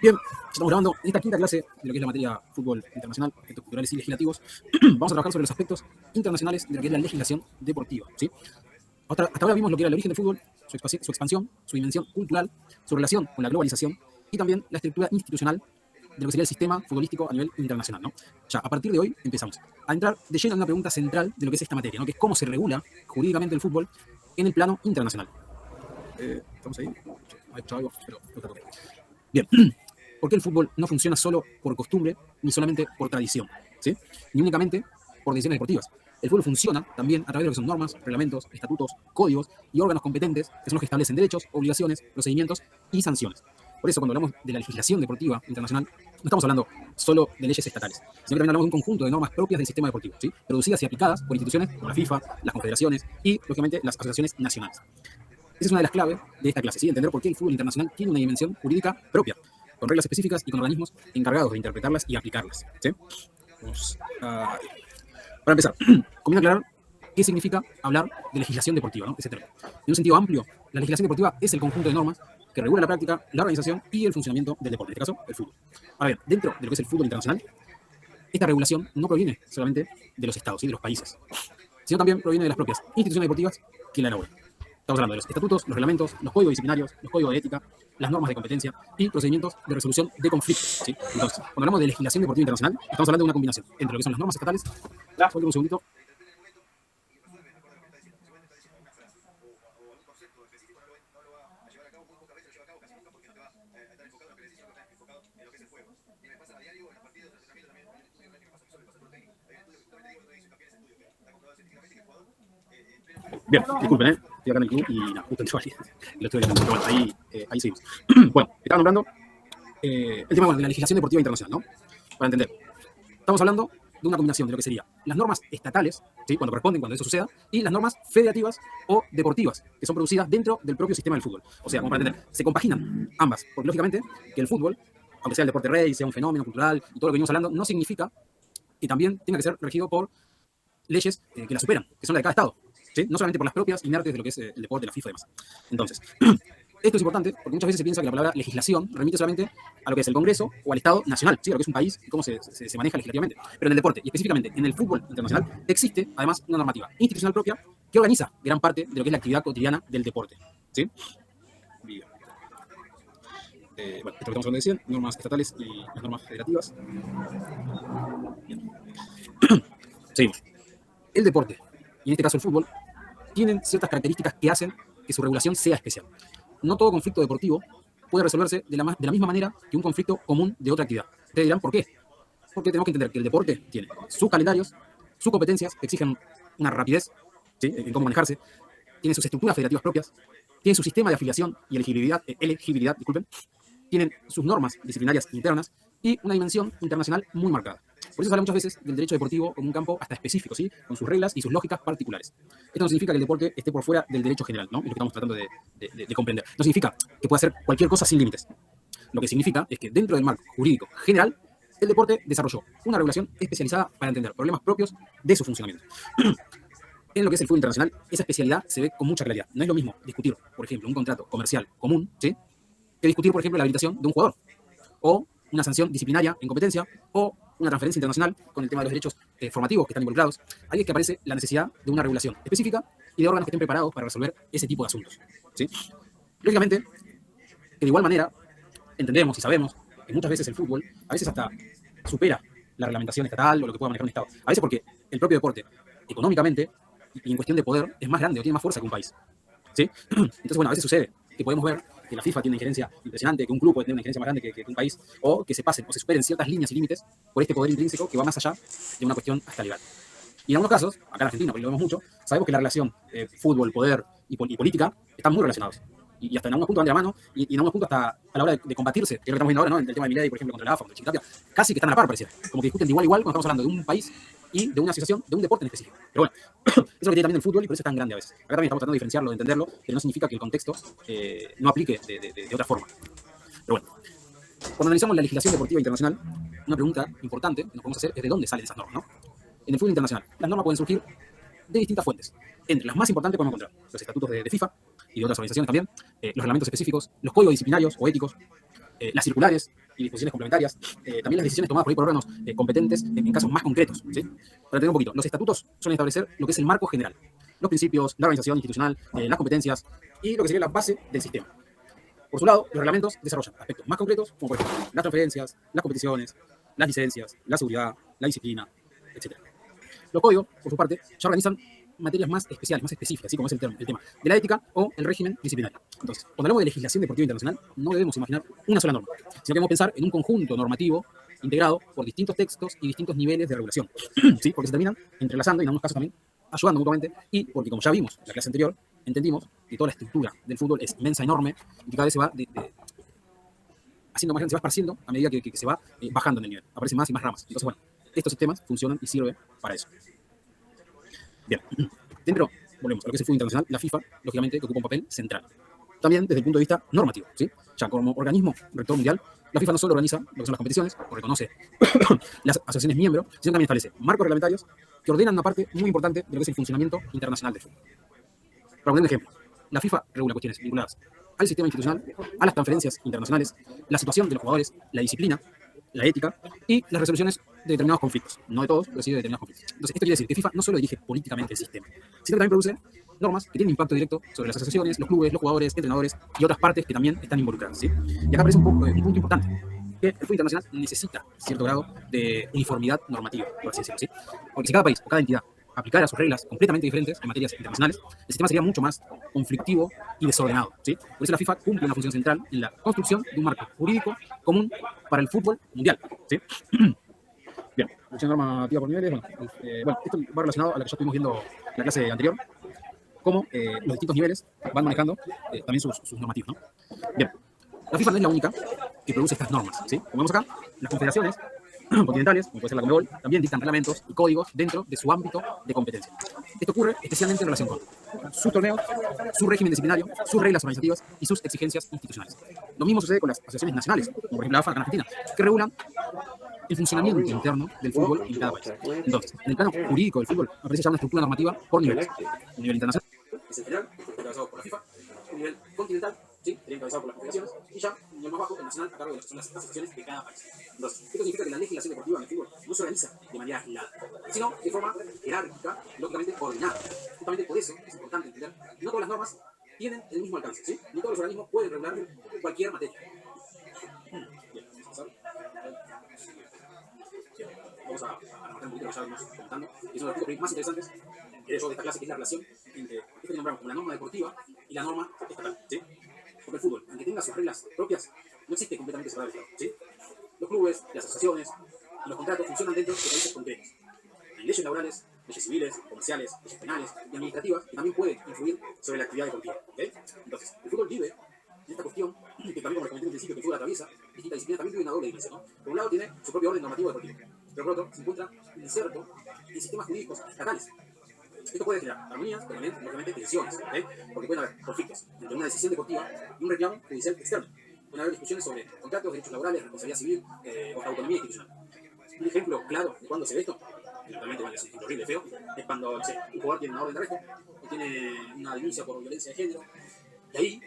Bien, estamos grabando en esta quinta clase de lo que es la materia fútbol internacional, aspectos culturales y legislativos. Vamos a trabajar sobre los aspectos internacionales de lo que es la legislación deportiva, ¿sí? Hasta ahora vimos lo que era el origen del fútbol, su expansión, su dimensión cultural, su relación con la globalización y también la estructura institucional de lo que sería el sistema futbolístico a nivel internacional, ¿no? Ya, a partir de hoy empezamos a entrar de lleno en una pregunta central de lo que es esta materia, ¿no? Que es cómo se regula jurídicamente el fútbol en el plano internacional. ¿Estamos ahí? ¿Hay escuchado algo? Pero está todo. Bien. ¿Por qué el fútbol no funciona solo por costumbre ni solamente por tradición? ¿Sí? Ni únicamente por decisiones deportivas. El fútbol funciona también a través de lo que son normas, reglamentos, estatutos, códigos y órganos competentes que son los que establecen derechos, obligaciones, procedimientos y sanciones. Por eso, cuando hablamos de la legislación deportiva internacional, no estamos hablando solo de leyes estatales, sino que también hablamos de un conjunto de normas propias del sistema deportivo, ¿sí? Producidas y aplicadas por instituciones como la FIFA, las confederaciones y, lógicamente, las asociaciones nacionales. Esa es una de las claves de esta clase, ¿sí? Entender por qué el fútbol internacional tiene una dimensión jurídica propia, con reglas específicas y con organismos encargados de interpretarlas y aplicarlas, ¿sí? Para empezar, conviene aclarar qué significa hablar de legislación deportiva, ¿no? Ese término. En un sentido amplio, la legislación deportiva es el conjunto de normas que regula la práctica, la organización y el funcionamiento del deporte, en este caso, el fútbol. Ahora bien, dentro de lo que es el fútbol internacional, esta regulación no proviene solamente de los estados, ¿sí? De los países, sino también proviene de las propias instituciones deportivas que la elaboran. Estamos hablando de los estatutos, los reglamentos, los códigos disciplinarios, los códigos de ética, las normas de competencia y procedimientos de resolución de conflictos, ¿sí? Entonces, cuando hablamos de legislación deportiva internacional, estamos hablando de una combinación entre lo que son las normas estatales. Un segundito. Bien, disculpen, estoy acá en el club y nada, justo entró alguien. Lo estoy viendo, pero bueno, ahí seguimos. Bueno, estaba nombrando el tema de la legislación deportiva internacional, ¿no? Para entender. Estamos hablando de una combinación de lo que serían las normas estatales, ¿sí? Cuando corresponden, cuando eso suceda, y las normas federativas o deportivas, que son producidas dentro del propio sistema del fútbol. O sea, como para entender, se compaginan ambas, porque lógicamente que el fútbol, aunque sea el deporte rey, sea un fenómeno cultural y todo lo que venimos hablando, no significa que también tenga que ser regido por leyes que la superan, que son las de cada estado. ¿Sí? No solamente por las propias inertes de lo que es el deporte, la FIFA y demás. Entonces, esto es importante porque muchas veces se piensa que la palabra legislación remite solamente a lo que es el Congreso o al Estado nacional, ¿sí? A lo que es un país y cómo se maneja legislativamente. Pero en el deporte, y específicamente en el fútbol internacional, existe además una normativa institucional propia que organiza gran parte de lo que es la actividad cotidiana del deporte. ¿Sí? Bien. Bueno, esto que estamos hablando de 100, normas estatales y las normas federativas. Bien. Seguimos. El deporte, y en este caso el fútbol, tienen ciertas características que hacen que su regulación sea especial. No todo conflicto deportivo puede resolverse de la misma manera que un conflicto común de otra actividad. Ustedes dirán, ¿por qué? Porque tenemos que entender que el deporte tiene sus calendarios, sus competencias, que exigen una rapidez, ¿sí? En cómo manejarse, tiene sus estructuras federativas propias, tiene su sistema de afiliación y elegibilidad, tienen sus normas disciplinarias internas y una dimensión internacional muy marcada. Por eso se habla muchas veces del derecho deportivo como un campo hasta específico, ¿sí? Con sus reglas y sus lógicas particulares. Esto no significa que el deporte esté por fuera del derecho general, ¿no? Es lo que estamos tratando de comprender. No significa que pueda hacer cualquier cosa sin límites. Lo que significa es que dentro del marco jurídico general, el deporte desarrolló una regulación especializada para entender problemas propios de su funcionamiento. En lo que es el fútbol internacional, esa especialidad se ve con mucha claridad. No es lo mismo discutir, por ejemplo, un contrato comercial común, ¿sí? Que discutir, por ejemplo, la habilitación de un jugador, o una sanción disciplinaria en competencia, o una transferencia internacional con el tema de los derechos formativos que están involucrados. Ahí es que aparece la necesidad de una regulación específica y de órganos que estén preparados para resolver ese tipo de asuntos, ¿sí? Lógicamente, que de igual manera, entendemos y sabemos que muchas veces el fútbol, a veces hasta supera la reglamentación estatal o lo que pueda manejar un Estado. A veces porque el propio deporte, económicamente y en cuestión de poder, es más grande o tiene más fuerza que un país, ¿sí? Entonces, bueno, a veces sucede que podemos ver que la FIFA tiene una injerencia impresionante, que un club puede tener una injerencia más grande que un país, o que se pasen o se superen ciertas líneas y límites por este poder intrínseco que va más allá de una cuestión hasta legal. Y en algunos casos, acá en Argentina, porque lo vemos mucho, sabemos que la relación fútbol, poder y política están muy relacionados. Y hasta en algunos puntos van de la mano, y en algunos puntos hasta a la hora de combatirse, que es lo que estamos viendo ahora, ¿no? En el tema de Milei, por ejemplo, contra la AFA, contra Chiquitapia, casi que están a la par, pareciera. Como que discuten de igual a igual cuando estamos hablando de un país y de una asociación, de un deporte en específico. Pero bueno, eso es lo que tiene también el fútbol y por eso es tan grande a veces. Acá también estamos tratando de diferenciarlo, de entenderlo, pero no significa que el contexto no aplique de otra forma. Pero bueno, cuando analizamos la legislación deportiva internacional, una pregunta importante que nos podemos hacer es de dónde salen esas normas, ¿no? En el fútbol internacional, las normas pueden surgir de distintas fuentes. Entre las más importantes podemos encontrar los estatutos de FIFA y de otras organizaciones también, los reglamentos específicos, los códigos disciplinarios o éticos, las circulares, y disposiciones complementarias, también las decisiones tomadas por ahí por órganos competentes en casos más concretos, ¿sí? Para entender un poquito, los estatutos suelen establecer lo que es el marco general, los principios, la organización institucional, las competencias y lo que sería la base del sistema. Por su lado, los reglamentos desarrollan aspectos más concretos, como por ejemplo las transferencias, las competiciones, las licencias, la seguridad, la disciplina, etc. Los códigos, por su parte, ya organizan materias más especiales, más específicas, así como es el tema de la ética o el régimen disciplinario. Entonces, cuando hablamos de legislación deportiva internacional, no debemos imaginar una sola norma, sino que debemos pensar en un conjunto normativo integrado por distintos textos y distintos niveles de regulación, ¿sí? Porque se terminan entrelazando y en algunos casos también ayudando mutuamente, y porque, como ya vimos en la clase anterior, entendimos que toda la estructura del fútbol es inmensa, enorme, y que cada vez se va haciendo más grande, se va esparciendo a medida que se va bajando en el nivel. Aparecen más y más ramas. Entonces, bueno, estos sistemas funcionan y sirven para eso. Bien, dentro, volvemos a lo que es el fútbol internacional, la FIFA, lógicamente, que ocupa un papel central. También desde el punto de vista normativo, ¿sí? Ya como organismo rector mundial, la FIFA no solo organiza lo que son las competiciones, o reconoce las asociaciones miembros, sino también establece marcos reglamentarios que ordenan una parte muy importante de lo que es el funcionamiento internacional del fútbol. Para poner un ejemplo, la FIFA regula cuestiones vinculadas al sistema institucional, a las transferencias internacionales, la situación de los jugadores, la disciplina, la ética y las resoluciones de determinados conflictos. No de todos, pero sí de determinados conflictos. Entonces, esto quiere decir que FIFA no solo dirige políticamente el sistema, sino que también produce normas que tienen impacto directo sobre las asociaciones, los clubes, los jugadores, entrenadores y otras partes que también están involucradas, ¿sí? Y acá aparece un punto importante, que el fútbol internacional necesita cierto grado de uniformidad normativa, por así decirlo, ¿sí? Porque si cada país o cada entidad aplicara sus reglas completamente diferentes en materias internacionales, el sistema sería mucho más conflictivo y desordenado, ¿sí? Por eso la FIFA cumple una función central en la construcción de un marco jurídico común para el fútbol mundial, ¿sí? Bien, producción normativa por niveles. Bueno, esto va relacionado a lo que ya estuvimos viendo en la clase anterior, cómo los distintos niveles van manejando también sus normativas, ¿no? Bien, la FIFA no es la única que produce estas normas, ¿sí? Como vemos acá, las confederaciones continentales, como puede ser la Conmebol, también dictan reglamentos y códigos dentro de su ámbito de competencia. Esto ocurre especialmente en relación con sus torneos, su régimen disciplinario, sus reglas organizativas y sus exigencias institucionales. Lo mismo sucede con las asociaciones nacionales, como por ejemplo la AFA acá en Argentina, que regulan el funcionamiento interno del fútbol en cada país. Entonces, en el plano jurídico del fútbol aparece ya una estructura normativa por niveles. Un nivel internacional, que es el general, encabezado por la FIFA, un nivel continental, ¿sí? Sería encabezado por las confederaciones, y ya un nivel más bajo, el nacional, a cargo de lo que son las asociaciones de cada país. Entonces, esto significa que la legislación deportiva en el fútbol no se organiza de manera aislada, sino de forma jerárquica, lógicamente ordenada. Justamente por eso es importante entender que no todas las normas tienen el mismo alcance, ¿sí? No todos los organismos pueden regular cualquier materia. Bien, vamos a pasar. Vamos a anotar un poquito lo que ya venimos comentando, que son los puntos más interesantes de esta clase, que es la relación entre esto que nombramos como la norma deportiva y la norma estatal, ¿sí? Porque el fútbol, aunque tenga sus reglas propias, no existe completamente separado del Estado, ¿sí? Los clubes, las asociaciones y los contratos funcionan dentro de países concretos. Hay leyes laborales, leyes civiles, comerciales, leyes penales y administrativas que también pueden influir sobre la actividad deportiva, ¿okay? Entonces, el fútbol vive en esta cuestión, que también, como les comenté en principio, que el fútbol atraviesa distintas disciplinas, también vive una doble dimensión, ¿no? Por un lado tiene su propio orden normativo deportivo, pero por otro se encuentra inserto en sistemas jurídicos estatales. Esto puede generar armonías, pero también, lógicamente, tensiones, ¿okay? Porque pueden haber conflictos entre una decisión deportiva y un reclamo judicial externo. Pueden haber discusiones sobre contratos, derechos laborales, responsabilidad civil o autonomía institucional. Un ejemplo claro de cuando se ve esto, que realmente bueno, es horrible, feo, es cuando, no sé, un jugador tiene una orden de arresto o tiene una denuncia por violencia de género, y ahí,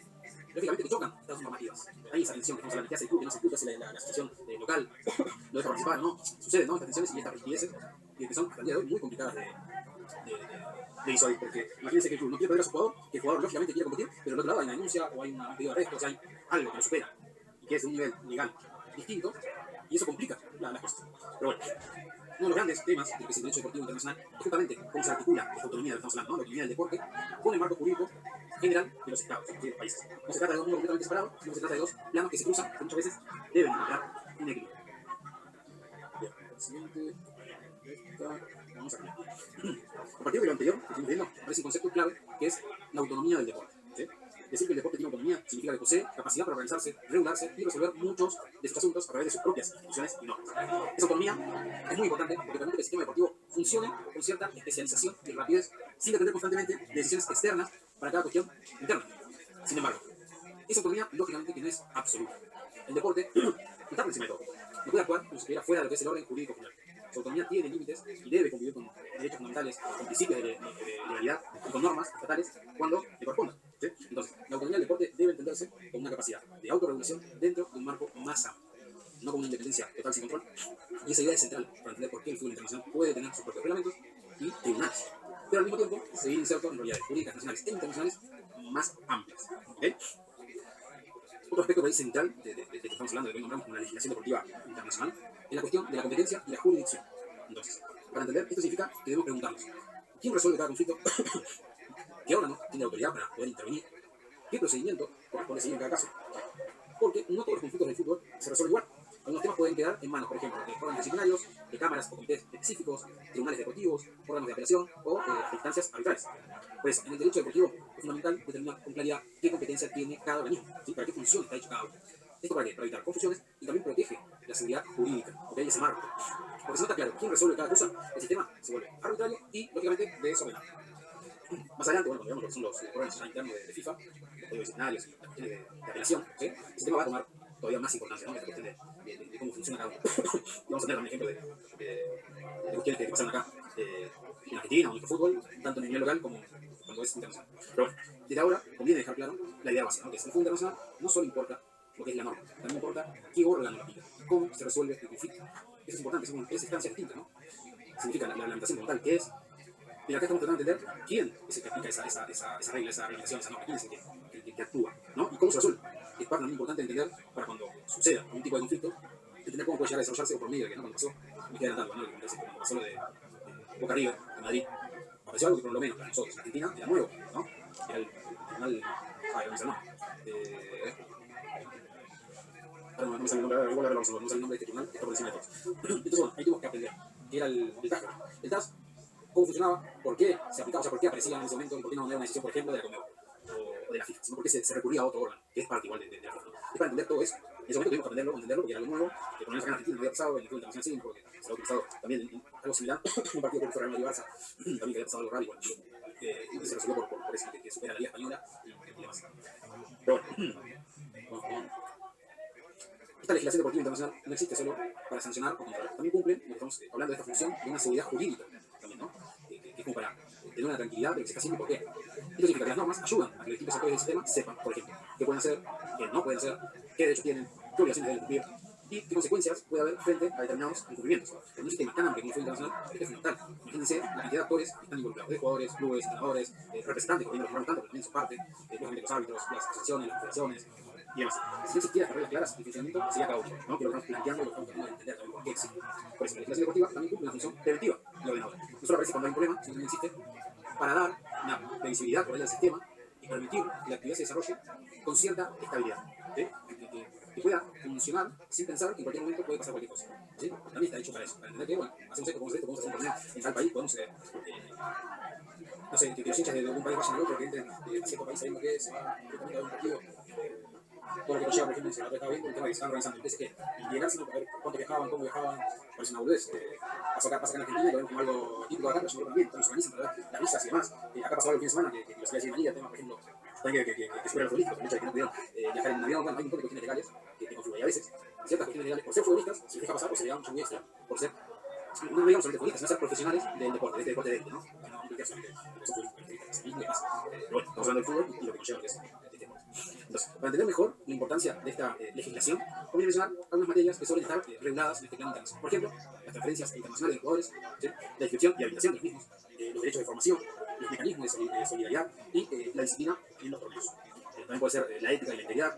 lógicamente, que chocan estas normativas. Hay esa tensión que estamos hablando, que hace el club, que no hace el club, que hace la asociación local, lo deja participar, ¿no? Suceden, ¿no? Estas tensiones y estas rigideces, que son hasta el día de hoy muy complicadas de disuadir, porque imagínense que el club no quiere perder a su jugador, que el jugador lógicamente quiere competir, pero al otro lado hay una denuncia o hay un pedido de arresto, o sea, hay algo que lo supera y que es de un nivel legal distinto, y eso complica las cosas. Pero bueno, uno de los grandes temas del que es el derecho deportivo internacional es justamente cómo se articula esta autonomía de la que estamos hablando, ¿no? La autonomía del deporte, con el marco jurídico general de los estados, de los países. No se trata de dos mundos completamente separados, sino que se trata de dos planos que se cruzan, que muchas veces deben encontrar un equilibrio. Bien, el siguiente. Vamos a cambiar. A partir de lo anterior, que estamos viendo, aparece un concepto clave que es la autonomía del deporte, ¿sí? Decir que el deporte tiene autonomía significa que posee capacidad para organizarse, regularse y resolver muchos de sus asuntos a través de sus propias instituciones y normas. Esa autonomía es muy importante porque permite que el sistema deportivo funcione con cierta especialización y rapidez sin depender constantemente de decisiones externas para cada cuestión interna. Sin embargo, esa autonomía, lógicamente, que no es absoluta. El deporte no está por encima de todo. No puede actuar como si estuviera fuera de lo que es el orden jurídico general. Su autonomía tiene límites y debe convivir con derechos fundamentales, con principios de legalidad y con normas estatales cuando le corresponda, ¿sí? Entonces, la autonomía del deporte debe entenderse como una capacidad de autorregulación dentro de un marco más amplio. no como una independencia total sin control. Y esa idea es central para entender por qué el fútbol internacional puede tener sus propios reglamentos y tribunales, pero al mismo tiempo seguir inserto en realidades jurídicas nacionales e internacionales más amplias. ¿Okay? Otro aspecto que es central de que estamos hablando, de que hoy nombramos como la legislación deportiva internacional, es la cuestión de la competencia y la jurisdicción. Entonces, para entender, esto significa que debemos preguntarnos, ¿quién resuelve cada conflicto? ¿Qué órgano tiene autoridad para poder intervenir? ¿Qué procedimiento corresponde seguir en cada caso? Porque no todos los conflictos del fútbol se resuelven igual. Algunos temas pueden quedar en manos, por ejemplo, de órganos disciplinarios, de cámaras o comités específicos, tribunales deportivos, órganos de apelación o instancias arbitrales. Pues en el derecho deportivo es fundamental determinar con claridad qué competencia tiene cada organismo, ¿sí? Para qué función está hecho cada uno. ¿Esto para qué? Para evitar confusiones y también protege la seguridad jurídica, ¿okay? Ese marco. Porque si no está claro quién resuelve cada cosa, el sistema se vuelve arbitrario y, lógicamente, desordenado. Más adelante, bueno, cuando veamos lo que son los órganos internos de FIFA, los códigos disciplinarios, las cuestiones de apelación, ¿sí? El sistema va a tomar todavía más importancia, ¿no? Esta cuestión de cómo funciona cada uno. Y vamos a tener un ejemplo de cuestiones que pasaron acá en Argentina o en nuestro fútbol, tanto en el nivel local como cuando es internacional. Pero bueno, desde ahora conviene dejar claro la idea básica, ¿no? Que el fútbol internacional no solo importa lo que es la norma, también importa qué órgano lo aplica, cómo se resuelve el conflicto. Eso es importante, son tres instancias distintas, ¿no? Significa la limitación como tal, que es. Y acá estamos tratando de entender quién es el que aplica esa regla, esa regulación, esa norma, quién es el que actúa, ¿no? Y cómo se resuelve. Es parte muy importante de entender para cuando suceda un tipo de conflicto, entender cómo puede llegar a desarrollarse o por medio de que, ¿no? Cuando pasó, me queda adelantando, ¿no? Cuando pasó lo de Boca River en Madrid, apareció algo que por lo menos para nosotros en Argentina era nuevo, ¿no? Era el tribunal. No me sale el nombre. No me sale el nombre, igual no me sale el nombre de este tribunal que está por encima de todos. Entonces, bueno, ahí tuvimos que aprender, que era el TAS. El TAS, cómo funcionaba, por qué se aplicaba, o sea, por qué aparecía en ese momento y por qué no era una decisión, por ejemplo, de la Conmebol o de la FIFA, sino por qué se recurría a otro órgano, que es parte igual de la FIFA. Es para entender todo eso. En ese momento tuvimos que entenderlo porque era algo nuevo, que por lo menos acá en Argentina no había pasado, en el fútbol internacional sí, porque se lo ha utilizado también en algo similar, un partido que fue Real Madrid-Barça, también que había pasado algo raro igual, y se resolvió por eso, que supera la Liga Española y demás. Pero bueno, esta legislación deportiva internacional no existe solo para sancionar o controlar, también cumple, lo que estamos hablando de esta función, de una seguridad jurídica también, ¿no? Que es como para tener una tranquilidad de que se está haciendo y por qué. Esto significa que las normas ayudan a que los distintos actores del sistema sepan, por ejemplo, qué pueden hacer, qué no pueden hacer, qué derechos tienen, qué obligaciones deben cumplir y qué consecuencias puede haber frente a determinados incumplimientos. En un sistema tan amplio como el fútbol internacional, esto es fundamental. Imagínense la cantidad de actores que están involucrados, de jugadores, clubes, entrenadores, representantes, porque no los tanto, pero también su parte, lógicamente los árbitros, las asociaciones, las federaciones y demás. Si no existiera estas reglas claras, el funcionamiento sería caótico, ¿no? Que lo estamos planteando y lo estamos tratando de entender también por qué existe. Por eso, la legislación deportiva también cumple una función preventiva y ordenadora. No solo aparece cuando hay un problema, sino también existe para dar una previsibilidad por ahí al sistema y permitir que la actividad se desarrolle con cierta estabilidad, ¿sí? Que pueda funcionar sin pensar que en cualquier momento puede pasar cualquier cosa, ¿sí? También está hecho para eso, para entender que, bueno, hacemos esto, podemos hacer un torneo en tal país, podemos, no sé, que los hinchas de un país vayan al otro, que entren a cierto país sabiendo que se va directamente a un partido. Todo lo que nos lleva, por ejemplo, se estaba viendo el tema que se estaban organizando el PSG, y llegar sino para ver cuánto viajaban, cómo viajaban, parece una boludez. Pasa acá en Argentina, lo vemos como algo típico acá, pero yo también, también se organizan para ver las visas y demás. Acá pasó algo el fin de semana, que los había llegado el tema, por ejemplo, también que supera los futbolistas, el hecho de que no pudieron viajar en un avión, bueno, hay un montón de cuestiones legales que confluyen. Y a veces, ciertas cuestiones legales, por ser futbolistas, se les deja pasar, o se le da mucho muy extra, por ser, no digamos solamente futbolistas, sino ser profesionales del deporte, de este deporte de élite, ¿no? No implica solamente que son futbolistas, y demás. Pero bueno, estamos hablando del fútbol y lo que nos lleva a eso. Entonces, para entender mejor la importancia de esta legislación, conviene mencionar algunas materias que suelen estar reguladas en este plano internacional. Por ejemplo, las transferencias internacionales de jugadores, ¿sí? La inscripción y habilitación de los mismos, los derechos de formación, los mecanismos de solidaridad y la disciplina en los torneos. También puede ser la ética y la integridad,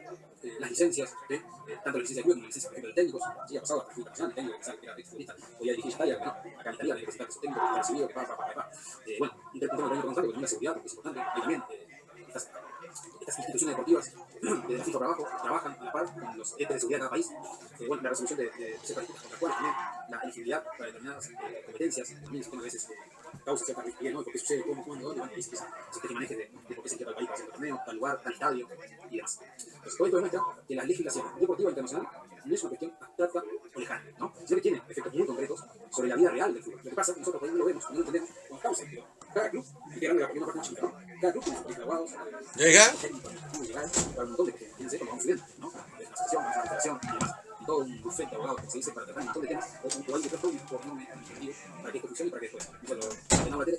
las licencias, ¿sí? Tanto la licencia de club como la licencia, por ejemplo, de técnicos. Sí, ha pasado hasta el fútbol internacional, el técnico que sabe que era exfutbolista, podía dirigir Italia, pero no, acá en Italia tiene que presentar su técnico, que está recibido, bueno, un tema también importante, porque es la seguridad, porque es importante, y también estas instituciones deportivas de la FIFA para abajo trabajan a la par con los entes de seguridad de cada país. Bueno, la resolución de ciertas disputas contractuales también, la elegibilidad para determinadas competencias, también se pone a veces causa cierta rispidez, ¿no? ¿Por qué sucede? ¿Cómo? ¿Cuándo? ¿Dónde? Bueno, se te maneje de por qué se queda el país para hacer el torneo, tal lugar, tal estadio y demás. Entonces, todo esto demuestra que la legislación deportiva internacional no es una cuestión abstracta o lejana, ¿no? Sino que tiene efectos muy concretos sobre la vida real del fútbol. Lo que pasa es que nosotros por ahí no lo vemos, no lo entendemos con causa. Cada club, y que grande la parte más chica, ¿no? Cada club tiene sus abogados, ¿Llega? muy legal, para un montón de cuestiones, fíjense cómo vamos subiendo, ¿no? De la asociación, la federación y demás. Y todo un bufete de abogados que se dice para tratar un montón de temas, un cual de todo por nombre administrativo, para que esto funcione y para que después, no se lo la tele,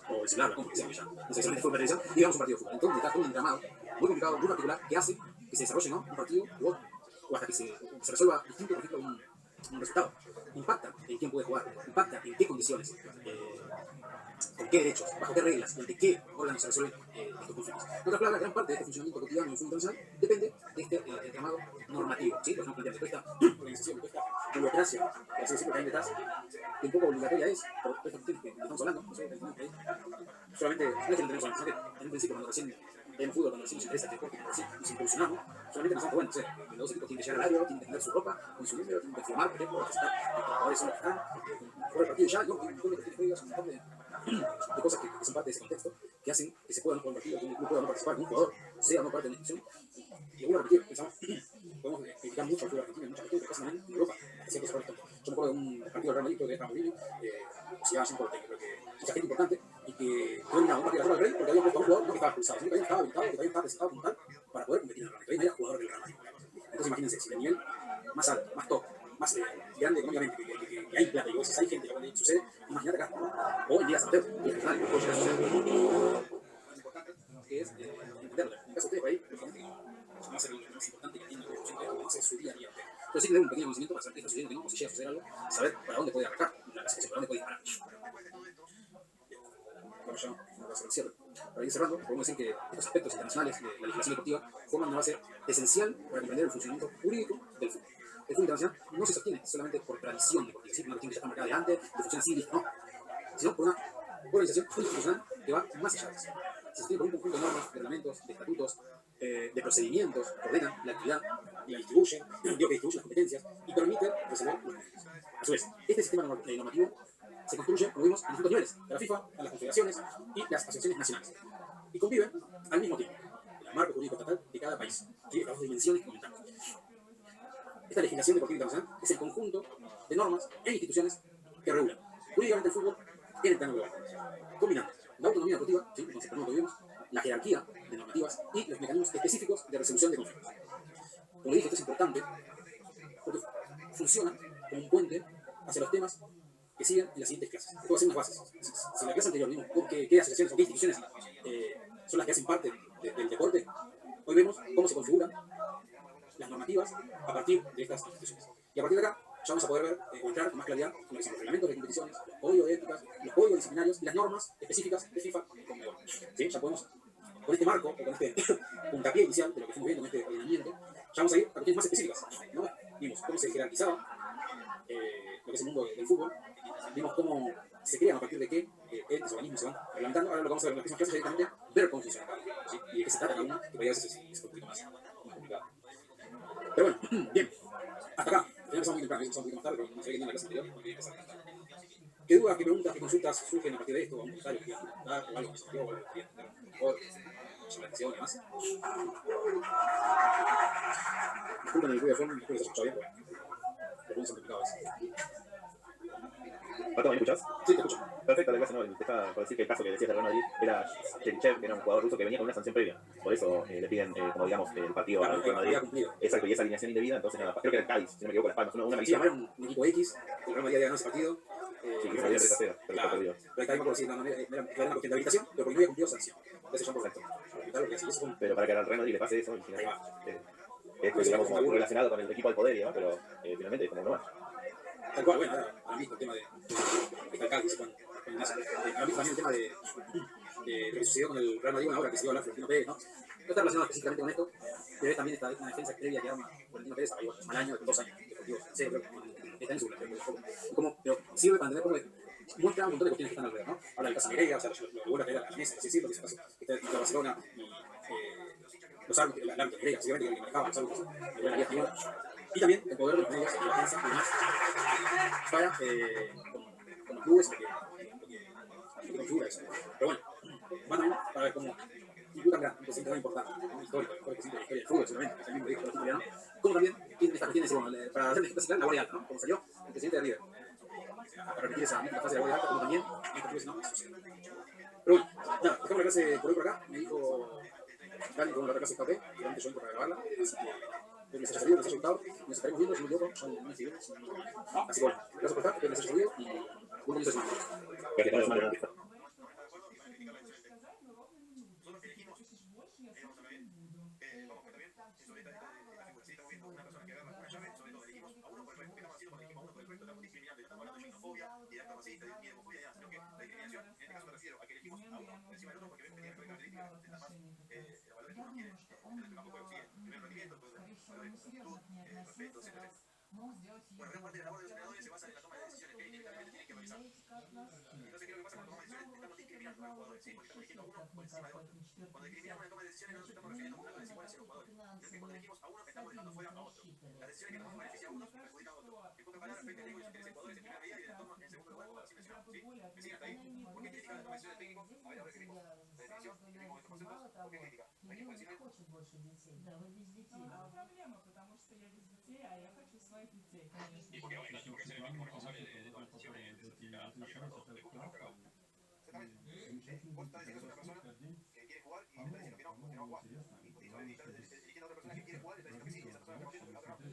o el celular, la compra, que sea, ya, no sé, solamente fue una televisión, y digamos un partido de fútbol. Entonces está todo un entramado muy complicado, muy particular, que hace que se desarrolle, ¿no? Un partido u otro. o hasta que se resuelva distinto, por ejemplo, un resultado. Impacta en quién puede jugar, impacta en qué condiciones, con qué derechos, bajo qué reglas, ante qué órganos se resuelven estos conflictos. En otras palabras, gran parte de este funcionamiento cotidiano en el fútbol internacional depende de este entramado normativo. ¿Sí? Por ejemplo, planteando toda esta organización, toda esta burocracia, por así decirlo, que hay detrás, que un poco obligatoria es, por todas estas cuestiones que estamos hablando, solamente, no es que no tenemos sino que en un principio, cuando recién vemos fútbol, cuando recién nos interesa este deporte, cuando recién nos impulsionamos, solamente pensamos, bueno, los dos equipos tienen que llegar al área, tienen que tener su ropa, con su número, tienen que firmar, por ejemplo, que los jugadores son los que están, por el partido ya, ¿no? Hay un montón de cuestiones juegas, un montón de cosas que son parte de ese contexto, que hacen que se pueda no jugar un partido, que un club pueda no participar, que un jugador sea no parte de una institución. Y alguna repetir, pensamos, podemos criticar mucho al fútbol argentino en muchas cuestiones, pero casi en Europa, hacía ciertos errores tontos. Yo me acuerdo de un partido del Real Madrid, creo que era Mourinho, se llama Jean-Paul, creo que mucha gente importante, y que fue eliminado un partido de la Copa del Rey porque había puesto a un jugador no que estaba expulsado, sino que estaba habilitado, que estaba presentado como tal para poder competir en el Real Madrid, que no era jugador del Real Madrid. Entonces imagínense, si el nivel más alto, más top, más grande económicamente, que hay plata, y vos decís, hay gente que sucede, imagínate acá, o en Liga Santander, y es claro, puede llegar a suceder. Lo importante que es entenderlo. En el caso de ustedes, por ahí, lógicamente, no va a ser lo más importante que tiene el conocimiento de cómo hacer su día a día. Pero sí que tener un pequeño conocimiento para saber qué está sucediendo, que no, o si llega a suceder algo, saber para dónde puede arrancar la clasificación, para dónde puede disparar. Bueno, ya vamos a hacer el cierre. Para ir cerrando, podemos decir que estos aspectos internacionales de la legislación deportiva forman una base esencial para comprender el funcionamiento jurídico del fútbol. El fútbol internacional no se sostiene solamente por tradición deportiva, ¿sí? Una cuestión que ya está marcada de antes, de función así, no, sino por una organización institucional que va más allá de eso. Se sostiene por un conjunto de normas, de reglamentos, de estatutos, de procedimientos que ordenan la actividad y la distribuyen, digo que distribuyen las competencias y permiten resolver los conflictos. A su vez, este sistema normativo se construye, como vimos, en distintos niveles, de la FIFA, a las confederaciones y las asociaciones nacionales. Y conviven al mismo tiempo, en el marco jurídico estatal de cada país, ¿sí? Estas dos dimensiones que comentamos. Esta legislación deportiva internacional es el conjunto de normas e instituciones que regulan jurídicamente el fútbol en el plano global, combinando la autonomía deportiva, ¿sí? El concepto nuevo que vimos, la jerarquía de normativas y los mecanismos específicos de resolución de conflictos. Como dije, esto es importante porque funciona como un puente hacia los temas que siguen en las siguientes clases. Esto va a ser unas bases. Si en la clase anterior vimos qué asociaciones o qué instituciones son las que hacen parte del deporte, hoy vemos cómo se configuran las normativas a partir de estas instituciones. Y a partir de acá ya vamos a poder ver o entrar con más claridad en lo que son los reglamentos de competiciones, los códigos de éticas, los códigos disciplinarios y las normas específicas de FIFA y Conmebol. ¿Sí? Ya podemos, con este marco o con este puntapié inicial de lo que fuimos viendo en este ordenamiento, ya vamos a ir a cuestiones más específicas, ¿no? Vimos cómo se jerarquizaba lo que es el mundo del fútbol, vimos cómo se crean a partir de qué entes, organismos se van reglamentando. Ahora lo que vamos a ver en las próximas clases es directamente ver cómo funciona cada uno, ¿sí? Y de qué se trata cada uno, que podría a veces es un poquito más complicado. Pero bueno, bien, hasta acá. Ya empezamos muy temprano, empezamos un poquito más tarde, pero no sé qué tiene la clase anterior, porque empezar más tarde. ¿Qué dudas, qué preguntas, qué consultas surgen a partir de esto? ¿O un comentario que quieran preguntar? ¿O algo que se dio? ¿O algo que quieran entender mejor? ¿Sobre la atención y demás? Disculpen el ruido de fondo, espero que se escucha bien, porque son complicados. Pato, ¿me escuchás? Sí, te escucho. Perfecto, la clase no, está por decir que el caso que decías de Real Madrid era Cherichev, que era un jugador ruso que venía con una sanción previa. Por eso le piden, como digamos, el partido al Real Madrid. Exacto, y esa alineación indebida, entonces nada, creo que era el Cádiz, si no me equivoco, las Palmas, una Sí, misión. era un equipo X, el Real Madrid había ganado ese partido. Sí, que salía de 3-0, pero claro, perdió. pero ahí también por decir, no, era una cuestión de habilitación, pero porque no había cumplido sanción. Entonces ya por Exacto. Pero para que al Real Madrid le pase eso, al final, es digamos, como seguro. relacionado con el equipo al poder y demás, pero finalmente es como uno más. Tal cual, bueno, ahora mismo el tema de Calcáliz con Ignacio. Ahora mismo también el tema de lo que sucedió con el Real Madrid, bueno, ahora que se dio a hablar Florentino Pérez, ¿no? No está relacionado específicamente con esto, pero también está una defensa previa que arma Florentino Pérez a mal año, de 2 años, deportivos, creo que está en su pero sirve para entender cómo muestra un montón de cuestiones que están alrededor, ¿no? Habla del caso Negreira, o sea, lo vuelve a traer a la mesa, es decir, lo que es el caso de Barcelona y los árbitros, el árbitro Negreira, básicamente que manejaba los árbitros de la Liga Española, y también el poder de los medios y la prensa y demás para con los clubes lo que configura eso. Pero bueno, van también para ver cómo imputan un presidente tan importante, ¿no? Histórico, el mejor presidente de la historia del fútbol, seguramente, es el mismo dijo el italiano, como también tiene esta cuestión de bueno, para hacer especial la guardia alta, ¿no? Como salió el presidente de River, para repetir esa misma fase de la guardia alta, como también en esta no sucede. Pero bueno, nada, dejamos la clase por hoy por acá, me dijo Dani con la otra clase de KP, y antes yo entro para grabarla, así que espero que les haya servido, que les haya gustado, nos estaremos viendo, si me equivoco, ya el mes que viene, así que bueno, gracias por estar, espero que les haya servido y un bonito semana. Gracias. Solo que dijimos, vamos a ver, vamos a ver también, eso de la figurcita de la figura, sí, estamos viendo. ejemplo, una persona que agarra una llave, sobre todo elegimos a uno por el resto. ¿Qué estamos haciendo cuando elegimos a uno por el resto? Estamos discriminando, y no estamos hablando de xenofobia, ni de actos racistas, ni de homofobia, ni nada, sino que la discriminación, en este caso me refiero a que elegimos a uno por encima del otro porque vemos que tiene características que representan más los valores que uno quiere en el campo juego. Sí, el primer rendimiento, valores como actitud, respeto, etcétera. Bueno, gran parte de la labor de los entrenadores se basa en la toma de decisiones que inevitablemente tienen que realizar. Entonces, ¿qué es lo que pasa cuando tomamos decisiones? Estamos discriminando a los jugadores, ¿sí? Porque estamos eligiendo a uno por encima de otro. Cuando discriminamos en la toma de decisiones no nos estamos refiriendo a un trato desigual hacia los jugadores, sino que cuando elegimos a uno estamos dejando fuera a otro. Las decisiones que tomamos benefician a uno perjudican a otro. En pocas palabras, afecta el ego y los intereses de jugadores en primera medida y del entorno en segundo lugar, como así mencionamos, ¿sí? ¿Me siguen hasta ahí? ¿Por qué crítica la toma de decisiones del técnico? A ver, ahora escribimos la definición, escribimos estos conceptos. ¿Por qué crítica? ¿Hay que decir algo? Проблема, потому что я без детей, а я хочу своих детей, конечно. Y porque, bueno, porque es el máximo responsable de todas las decisiones de la cagado. Exactamente. Vos estás diciendo que es una persona que quiere jugar y le está diciendo que no va a jugar. Y estás eligiendo a otra persona que quiere jugar y le está diciendo que sí, y esa persona está contenta, la otra no.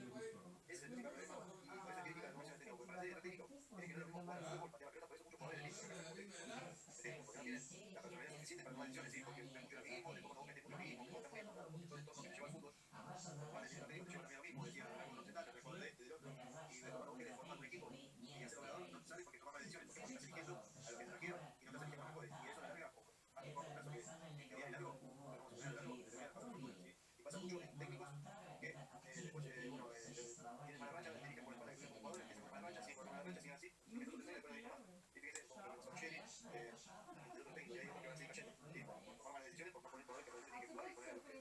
Ese es el principal problema. Y por esa crítica no es técnico, porque para ser técnico tiene que no es lo mismo jugar al fútbol, patear la pelota, por eso muchos jugadores eligen porque no tienen la personalidad suficiente para tomar decisiones, ¿sí? Porque hay mucho amiguismo, después cuando vos metes mucho amiguismo, vos estás muy enamorado de todo el entorno que te lleva al fútbol. Van a decir a técnico te lleva lo mismo, decía algunos centrales, el jugador de este, del otro, y después cuando vos querés formar un equipo y hacer goleador, no te sale porque tomás decisiones, porque vos estás eligiendo a los que trajeron y no estás eligiendo a los mejores. Y eso a la larga, a lo mejor un caso que quería ir largo, vamos a poner largo, que termina pasando por el, ¿sí? Y pasa mucho en técnicos que después uno tiene mala racha, tiene que poner para que con jugadores que se ponen mala racha, siguen con mala racha, siguen así, y que nosotros después no más. Y fíjese, como que los Angeli, el otro técnico, y ahí como que van a seguir cayendo, ¿sí? Por tomar malas decisiones, por no poner jugadores que realmente tienen que jugar y poner a los que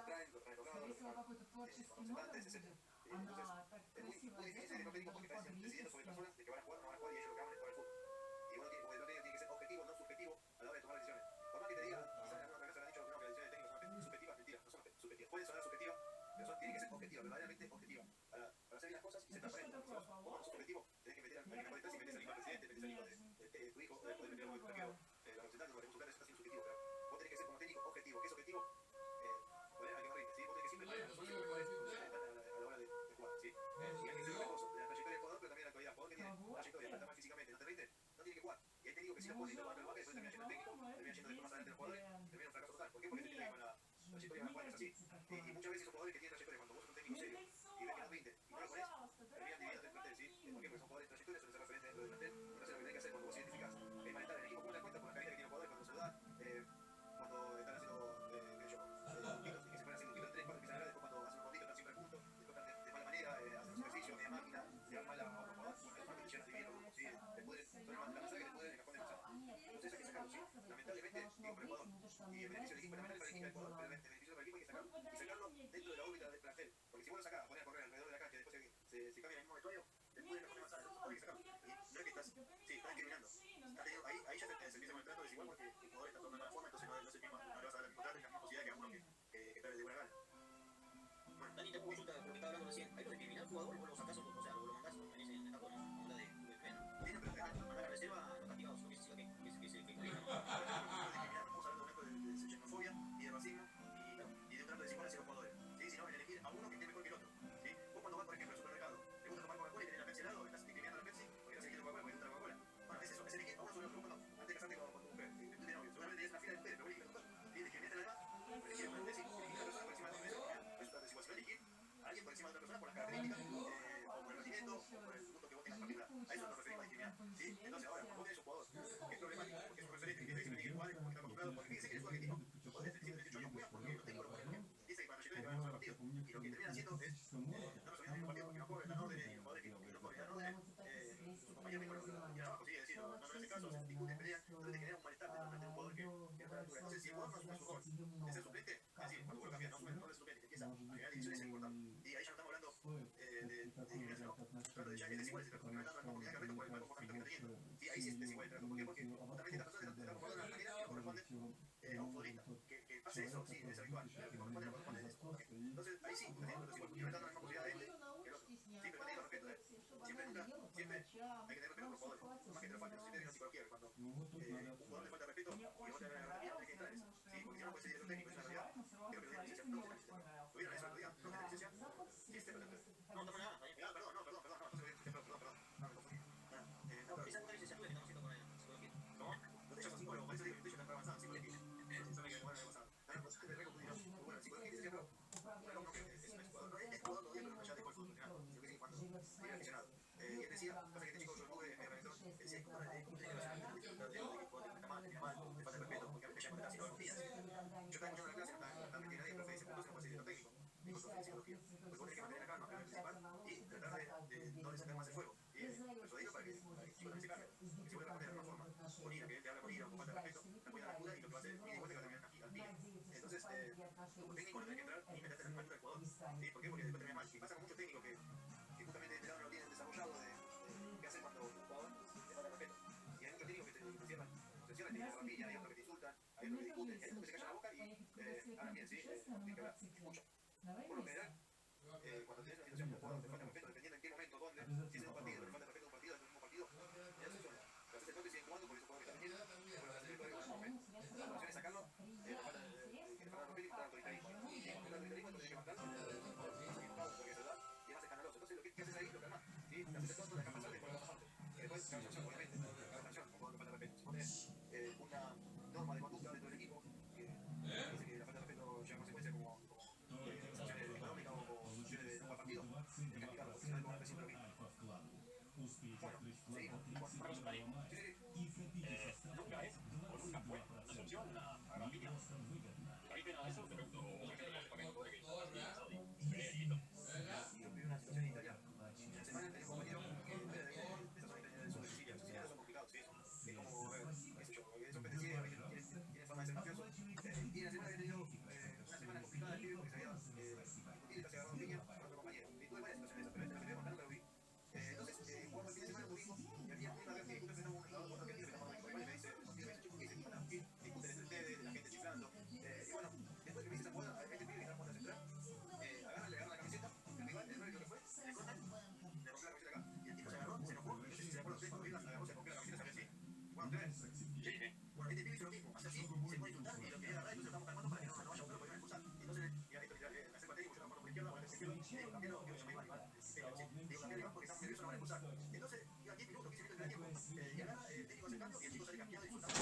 traen, los traen tocados, los representantes, etc. Entonces, es muy difícil ser técnico porque estás decidiendo sobre personas de que van a jugar o no van a jugar y ellos lo que hagan es jugar al fútbol. Y uno tiene, porque el técnico tiene que ser objetivo, no subjetivo a la hora de tomar decisiones. Por más que te diga, quizás en alguna ocasión han dicho que no, que las decisiones técnicas son subjetivas, mentira, no son subjetivas. Pueden sonar subjetivas, pero tienen que ser objetivas, verdaderamente objetivas. Para hacer bien las cosas y ser transparente. Si vos no sos objetivo, tenés que meter al que conectás y metes al hijo del presidente, metes al hijo de tu hijo, o poder meter al hijo de la representante, o consultar, eso está siendo subjetivo. Pero vos tenés que ser como técnico objetivo. ¿Qué es objetivo? Poner al que más rinde, ¿sí? Vos tenés que siempre poner a los socios que mejores a la hora de jugar, ¿sí? Y hay que ser un recurso de la trayectoria del jugador, pero también de la actualidad. El jugador que tiene trayectoria, está mal físicamente, no te rinde, no tiene que jugar. Y hay técnicos que si lo ponen y lo van a bajar, después termina yendo el técnico, termina yendo después más adelante los jugadores, termina un fracaso total. ¿Por qué? Porque se tiene con la trayectoria de la cual es así. Y muchas veces esos jugadores que tienen trayectoria, cuando vos sos un técnico serio y ves que no rinde y no lo pones, terminan dividiendo el plantel, ¿sí? ¿Por qué? Porque son jugadores de trayectoria, suelen ser referentes dentro del plantel, y no sé lo que tenés que hacer cuando vos identificás el malestar del equipo. ¿Cómo te das cuenta? Por la caída que tienen los jugadores cuando saludan, cuando están haciendo, qué sé yo, puntitos, y que se ponen haciendo un punto en 3, 4, empiezan a ganar, después cuando hacen un puntito están siempre al punto, después están de mala manera, hacen un ejercicio, media máquina, le dan mal a otro jugador, bueno, es una petición a dividirlo, ¿sí? Le pudren, son la mensaje que le pudren en el cajón de pasar. Entonces hay que sacarlo, ¿sí? Lamentablemente, digo por el jugador. Y el beneficio del equipo es fundamental para el jugador, pero el beneficio del equipo hay que sacarlo. Y sacarlo dentro de la órbita del plantel. Porque si vos lo sacás a poner a correr alrededor de la cancha y después se cambia el mismo vestuario, después no pone más alto, hay que sacarlo. Y no es que estás, sí, estás discriminando. Ahí ya se empieza con el trato desigual porque el jugador está tomando mala forma, entonces no es el mismo, no le vas a dar el mismo trato y la misma posibilidad que a uno que está de buena gana. Bueno, Dani, te consulta lo que estaba hablando recién. ¿Hay que discriminar al jugador o lo sacás o sea, lo mandás en etapa con onda de pleno? Tiene pero mandar a reserva a los castigados, lo que se siga que discriminan. Estamos hablando de un acto de xenofobia y de racismo y de un trato desigual hacia los jugadores. ¿Sí? Sino en elegir a uno que esté mejor que el otro. ¿Sí? Vos cuando vas, por ejemplo, al supermercado, te gusta tomar Coca-Cola y tenés la Pepsi al lado, estás discriminando a la Pepsi porque estás eligiendo Coca-Cola porque te gusta la Coca-Cola. Bueno, es eso, es elegir a uno sobre otro cuando antes de casarte con tu mujer, tu novio. Seguramente tenés una fila de mujeres, pero vos elegís a los dos. ¿Sí? Discriminaste a la demás, elegir a una elegir a la persona por encima de otra persona. Eso es desigual. Si no elegir a alguien por encima de otra persona por las características, o por el rendimiento, o por el punto que vos tengas particular. A eso nos referimos a discriminar. ¿Sí? Entonces ahora, cuando vos tenés un jugador que es problemático, porque es un referente, que te dice que tiene que jugar, porque está acostumbrado, porque dice que es su argentino, los jugadores del 18 no juegan porque no tengo lo ponen. Dice que para llegar a ganar el partido. Y lo que terminan haciendo es no resolver el partido porque no corren las órdenes y los jugadores que no corren las órdenes, sus compañeros mismos y abajo, sí, es decir, no me hacen caso, se discuten, pelean, entonces te genera un malestar dentro de un jugador que es para la altura. Entonces, si el jugador no asume su rol de ser suplente, es decir, cuando vos lo cambias, no asume el rol de suplente, que empieza a generar divisiones, es importante. Y ahí ya no estamos hablando de discriminación, ¿no? Ya es desigual ese trato, porque no es la oportunidad que por el mal comportamiento que está teniendo. Y ahí sí es desigual el trato. ¿Por qué? Porque justamente esta persona está comportando de una manera que no corresponde a un futbolista. Que pase eso, sí, es habitual, pero que corresponde no corresponde a eso. Entonces, ahí sí, está teniendo desigual, porque no está dando la misma posibilidad de él que el otro. Siempre teniendo respeto, siempre hay que tener respeto por los jugadores, más que te lo falten, siempre hay una psicología que cuando decía, pasa que este chico yo lo tuve, medio reactor, decía, ¿cómo tiene que relacionar el jugador está mal, tenía mal, le falta respeto, porque a veces ya cuenta así todos los días. Yo estaba escuchando la clase, no estaba metiendo nadie, el profe dice, pero entonces no puede ser técnico, dijo el profe de psicología, porque vos tenés que mantener la calma, pero principal, y tratar de no descender más el fuego. Y eso digo para que el chico también se calme, que se vuelva a responder de alguna forma. Con ira, que él te habla con ira o con falta de respeto, la cuida la ayuda y lo que va a hacer es ida y vuelta que va a terminar al pibe. Entonces, como técnico no tenés que entrar ni meterte en la altura del jugador. ¿Sí? ¿Por qué? Porque después terminas mal. Y pasa con muchos técnicos que justamente este lado no lo tienen desarrollado de qué hacer cuando un jugador te falta respeto. Y hay muchos técnicos que se cierran, te rapiñan, hay otros que te insultan, hay otros que discuten, hay otros que se callan la boca y hablan bien, sí, tienen que hablar, escuchan. Por lo general, cuando tenés una situación con un jugador te falta respeto, dependiendo en qué momento, dónde, si es en un partido, te falta respeto en un partido, es el mismo partido, ya se suena. Lo haces el toque y siguen jugando por esos jugadores que están bien, por hacer el código de momento. La solución es sacarlo, falta que te falta respeto y mostrar autoritarismo. Y con el autoritarismo tenés que marcarlo, porque es verdad, y es más escandaloso. Entonces, ¿qué haces ahí? Lo calmás. ¿Sí? Te haces el tonto, dejas pasarte y por lo pasante. Y después, cabe sanción, obviamente, cabe sanción, con jugador que falta respeto. Si pones una norma de conducta dentro del equipo, que dice que la falta de respeto lleva consecuencias como sanciones económicas o sanciones de no jugar partido, tenés que castigarlo, porque si no, el jugador recibe lo mismo. Bueno, seguimos. Una cosa, Mario. Nunca es o nunca fue una solución a Rafinha. ¿Hay pena de eso? Te pregunto, Y yo viví una situación en Italia. En la semana tenía un compañero que era de esas son italianas de Sicilia. Los sicilianos son complicados, sí. Es como, qué sé yo, esos pendencieros, tienen fama de ser mafiosos. Y en la semana había tenido una semana complicada el pibe porque se había discutido y casi agarrado piña con otro compañero. Y tuve varias situaciones, pero esta la que te voy a contar no la vi. Entonces, jugando el fin de semana tuvimos, y había una vez que justo frenó un jugador otro argentino que estamos en el y me dice, chico, que dice, bueno, que discuten entre ustedes, la gente chiflando. Y bueno, después que me hice esa jugada, a este pibe que está jugando central, le agarra la camiseta, el rival, el creo que fue, le cortan, le rompió la camiseta acá. Y el tipo se agarró, se enojó, no sé si se acuerdan ustedes, porque él agarró, se rompió la camiseta, salió así. Bueno, ustedes, bueno, este pibe hizo lo mismo, hace así, se pone a insultar y lo quería agarrar, entonces lo estamos calmando para que no vaya a buscar porque iban a expulsar. Entonces, y a esto le acerco al técnico, yo lo mando por izquierda, por izquierda, y digo, cambialo, yo me llamo Iván, digo, cambialo Iván porque estamos nerviosos, no van a expulsar. Entonces, iba 10 minutos, 15 minutos de tiempo, y agarra el técnico hace el cambio y el chico sale cambiado y insultando.